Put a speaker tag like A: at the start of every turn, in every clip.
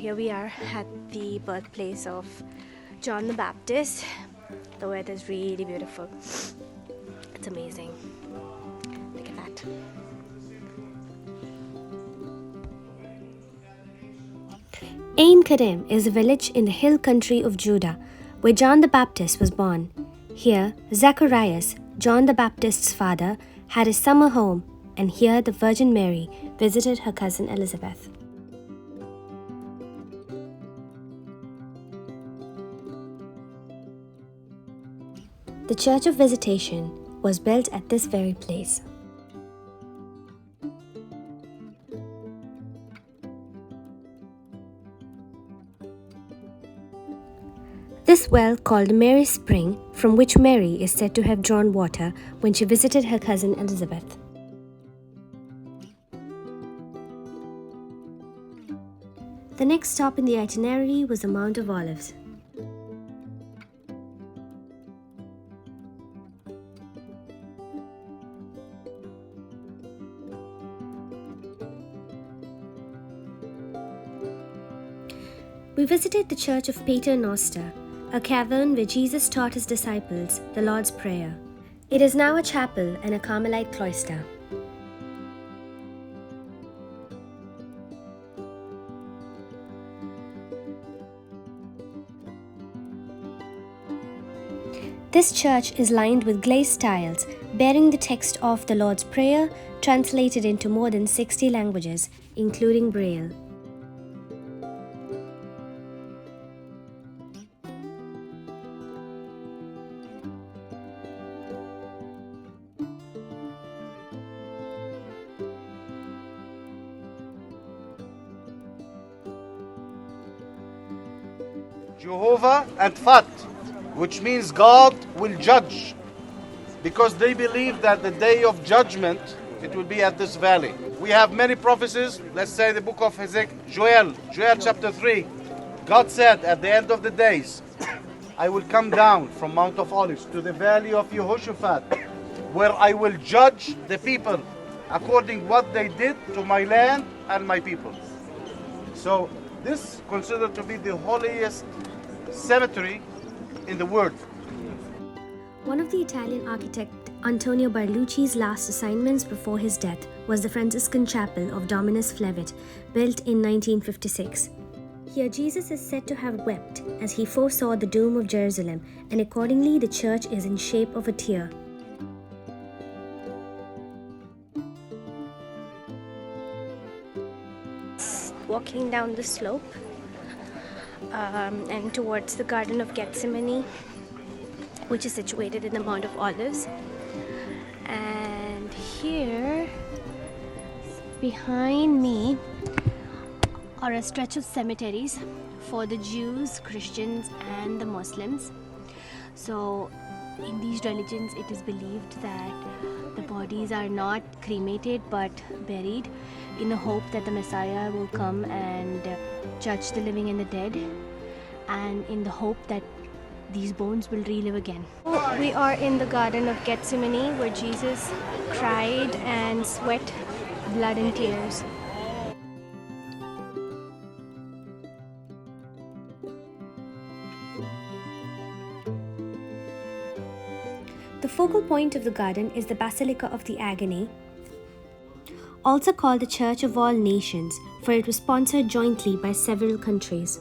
A: here we are at the birthplace of John the Baptist. The weather is really beautiful. It's amazing. Look at that. Ein Karim is a village in the hill country of Judah where John the Baptist was born. Here, Zacharias, John the Baptist's father, had his summer home, and here the Virgin Mary visited her cousin Elizabeth. The Church of Visitation was built at this very place. This well called Mary's Spring, from which Mary is said to have drawn water when she visited her cousin Elizabeth. The next stop in the itinerary was the Mount of Olives. We visited the Church of Pater Noster, a cavern where Jesus taught his disciples the Lord's Prayer. It is now a chapel and a Carmelite cloister. This church is lined with glazed tiles bearing the text of the Lord's Prayer, translated into more than 60 languages, including Braille.
B: Jehovah and Fat, which means God will judge, because they believe that the day of judgment, it will be at this valley. We have many prophecies. Let's say the book of Joel chapter 3. God said at the end of the days, I will come down from Mount of Olives to the valley of Jehoshaphat, where I will judge the people according what they did to my land and my people. So this considered to be the holiest cemetery in the world.
A: One of the Italian architect Antonio Barlucci's last assignments before his death was the Franciscan Chapel of Dominus Flevit, built in 1956. Here Jesus is said to have wept as he foresaw the doom of Jerusalem, and accordingly the church is in shape of a tear. Walking down the slope and towards the Garden of Gethsemane, which is situated in the Mount of Olives. And here behind me are a stretch of cemeteries for the Jews, Christians and the Muslims. So in these religions it is believed that the bodies are not cremated but buried, in the hope that the Messiah will come and judge the living and the dead, and in the hope that these bones will relive again. We are in the Garden of Gethsemane, where Jesus cried and sweat blood and tears. The focal point of the garden is the Basilica of the Agony, also called the Church of All Nations, for it was sponsored jointly by several countries.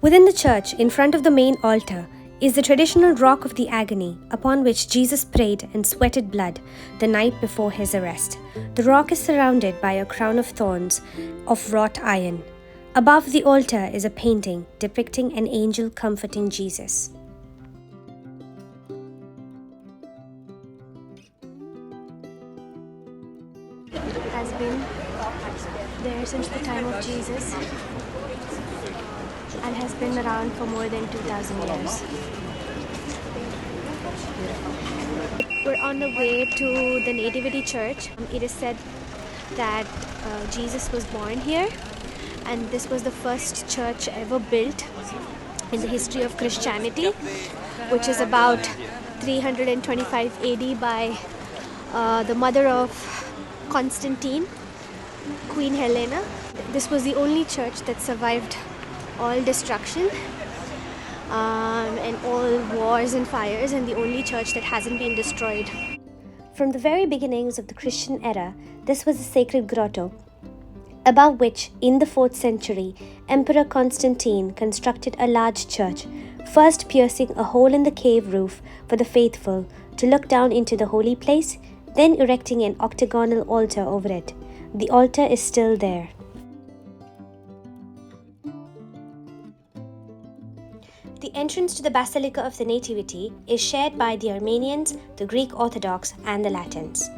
A: Within the church, in front of the main altar, is the traditional Rock of the Agony, upon which Jesus prayed and sweated blood the night before his arrest. The rock is surrounded by a crown of thorns of wrought iron. Above the altar is a painting depicting an angel comforting Jesus. Has been there since the time of Jesus and has been around for more than 2,000 years. We're on the way to the Nativity Church. It is said that Jesus was born here, and this was the first church ever built in the history of Christianity, which is about 325 AD by the mother of Constantine, Queen Helena. This was the only church that survived all destruction and all wars and fires, and the only church that hasn't been destroyed. From the very beginnings of the Christian era, this was a sacred grotto, above which, in the 4th century, Emperor Constantine constructed a large church, first piercing a hole in the cave roof for the faithful to look down into the holy place, then erecting an octagonal altar over it. The altar is still there. The entrance to the Basilica of the Nativity is shared by the Armenians, the Greek Orthodox, and the Latins.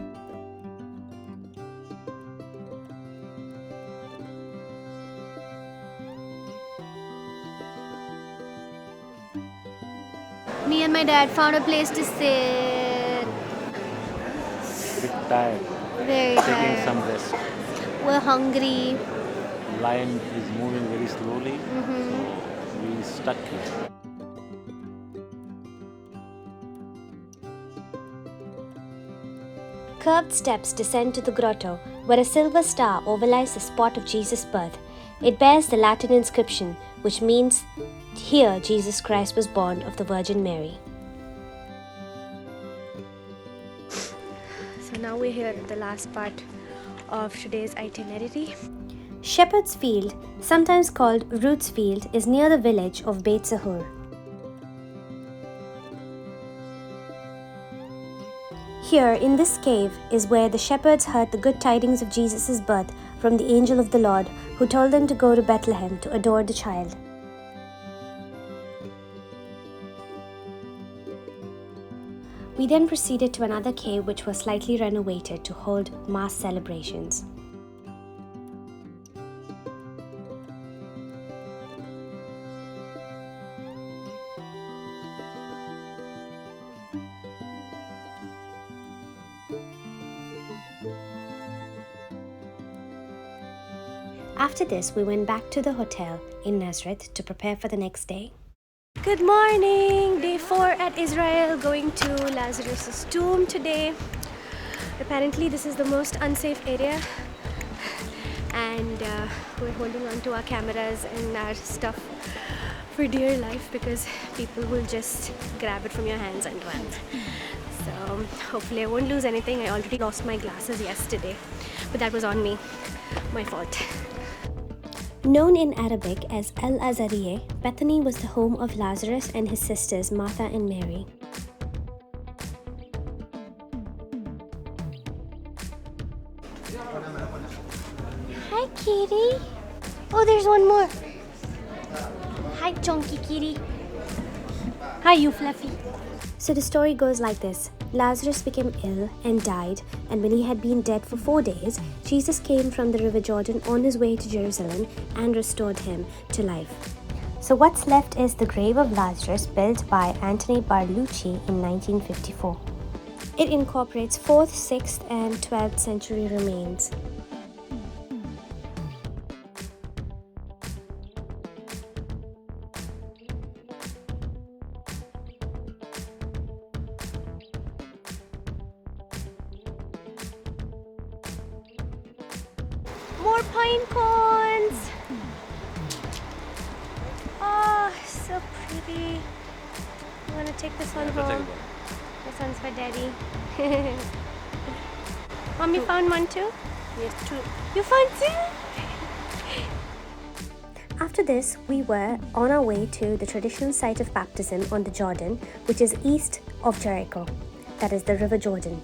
A: Me and my dad found a place to sit.
C: Bit tired.
A: Very
C: Taking
A: tired.
C: some rest.
A: We're hungry.
C: Lion is moving very slowly, so we stuck here.
A: Curved steps descend to the grotto, where a silver star overlies the spot of Jesus' birth. It bears the Latin inscription, which means, "Here Jesus Christ was born of the Virgin Mary." So now we're here at the last part of today's itinerary. Shepherd's Field, sometimes called Ruth's Field, is near the village of Beit Sahur. Here, in this cave, is where the shepherds heard the good tidings of Jesus' birth from the angel of the Lord, who told them to go to Bethlehem to adore the child. We then proceeded to another cave which was slightly renovated to hold mass celebrations. After this, we went back to the hotel in Nazareth to prepare for the next day. Good morning! Day 4 at Israel, going to Lazarus' tomb today. Apparently this is the most unsafe area, and we're holding on to our cameras and our stuff for dear life because people will just grab it from your hands and run. So hopefully I won't lose anything. I already lost my glasses yesterday, but that was on me, my fault. Known in Arabic as Al-Azarieh, Bethany was the home of Lazarus and his sisters Martha and Mary. Hi, kitty. Oh, there's one more. Hi, chunky kitty. Hi, you fluffy. So the story goes like this. Lazarus became ill and died, and when he had been dead for 4 days, Jesus came from the river Jordan on his way to Jerusalem and restored him to life. So what's left is the grave of Lazarus, built by Antoni Bartolucci in 1954. It incorporates 4th, 6th and 12th century remains. More pine cones! Oh, so pretty. I'm gonna take this one home. This one's for Daddy. Mommy found one too?
D: Yes, two.
A: You found two? After this, we were on our way to the traditional site of baptism on the Jordan, which is east of Jericho, that is the River Jordan.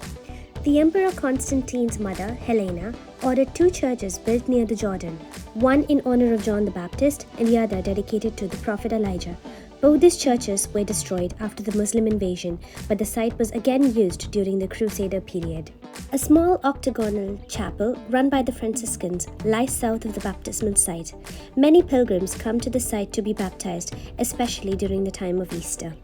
A: The Emperor Constantine's mother, Helena, ordered 2 churches built near the Jordan, one in honor of John the Baptist and the other dedicated to the prophet Elijah. Both these churches were destroyed after the Muslim invasion, but the site was again used during the Crusader period. A small octagonal chapel run by the Franciscans lies south of the baptismal site. Many pilgrims come to the site to be baptized, especially during the time of Easter.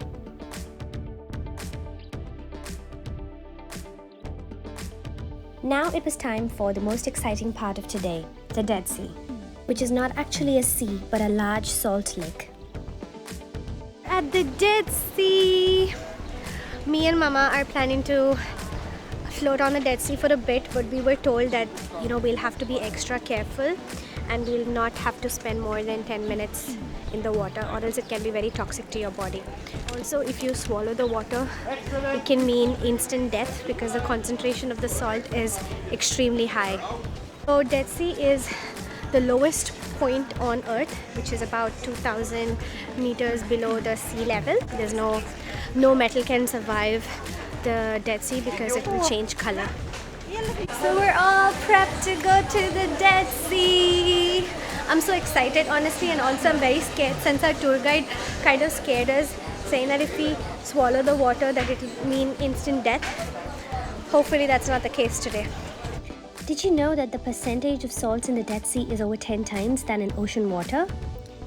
A: Now it was time for the most exciting part of today, the Dead Sea, which is not actually a sea but a large salt lake. At the Dead Sea, me and Mama are planning to float on the Dead Sea for a bit, but we were told that we'll have to be extra careful and we'll not have to spend more than 10 minutes in the water, or else it can be very toxic to your body. Also, if you swallow the water, it can mean instant death because the concentration of the salt is extremely high. So Dead Sea is the lowest point on earth, which is about 2,000 meters below the sea level. There's no metal can survive the Dead Sea because it will change color. So we're all prepped to go to the Dead Sea. I'm so excited, honestly, and also I'm very scared since our tour guide kind of scared us, saying that if we swallow the water that it will mean instant death. Hopefully that's not the case today. Did you know that the percentage of salts in the Dead Sea is over 10 times than in ocean water?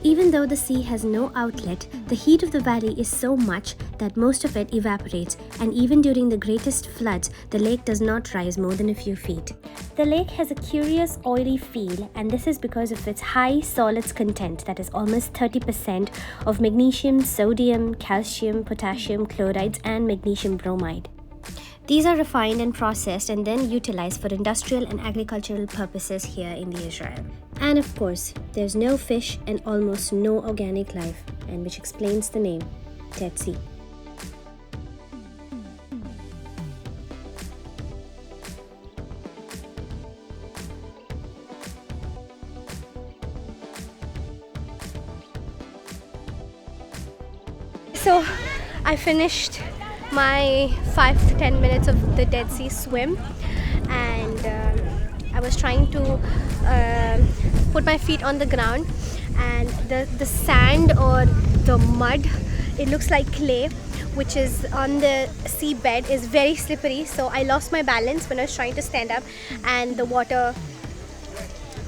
A: Even though the sea has no outlet, the heat of the valley is so much that most of it evaporates, and even during the greatest floods, the lake does not rise more than a few feet. The lake has a curious oily feel, and this is because of its high solids content, that is almost 30% of magnesium, sodium, calcium, potassium, chlorides, and magnesium bromide. These are refined and processed and then utilized for industrial and agricultural purposes here in the Israel. And of course, there's no fish and almost no organic life, and which explains the name, Dead Sea. So I finished my 5 to 10 minutes of the Dead Sea swim, and I was trying to put my feet on the ground, and the sand or the mud, it looks like clay, which is on the seabed, is very slippery. So I lost my balance when I was trying to stand up, and the water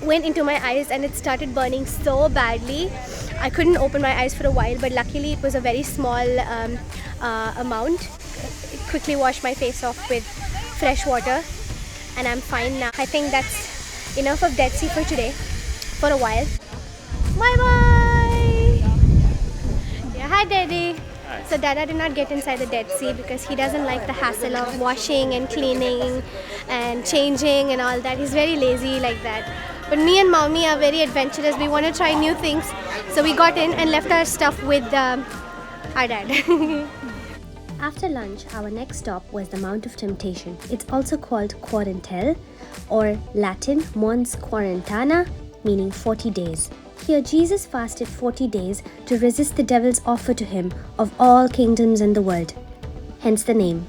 A: went into my eyes and it started burning so badly. I couldn't open my eyes for a while, but luckily it was a very small amount. It quickly washed my face off with fresh water, and I'm fine now. I think that's enough of Dead Sea for today, for a while. Bye bye! Yeah, hi Daddy!
C: Hi.
A: So Dada did not get inside the Dead Sea because he doesn't like the hassle of washing and cleaning and changing and all that. He's very lazy like that. But me and Mommy are very adventurous. We want to try new things. So we got in and left our stuff with our dad. After lunch, our next stop was the Mount of Temptation. It's also called Quarantel, or Latin Mons Quarantana, meaning 40 days. Here, Jesus fasted 40 days to resist the devil's offer to him of all kingdoms in the world. Hence the name.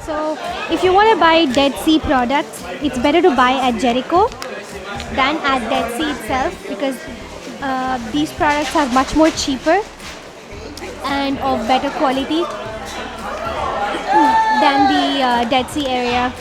A: So if you want to buy Dead Sea products, it's better to buy at Jericho than at Dead Sea itself, because these products are much more cheaper and of better quality than the Dead Sea area.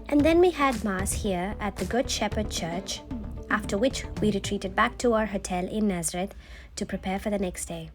A: And then we had Mass here at the Good Shepherd Church, after which we retreated back to our hotel in Nazareth to prepare for the next day.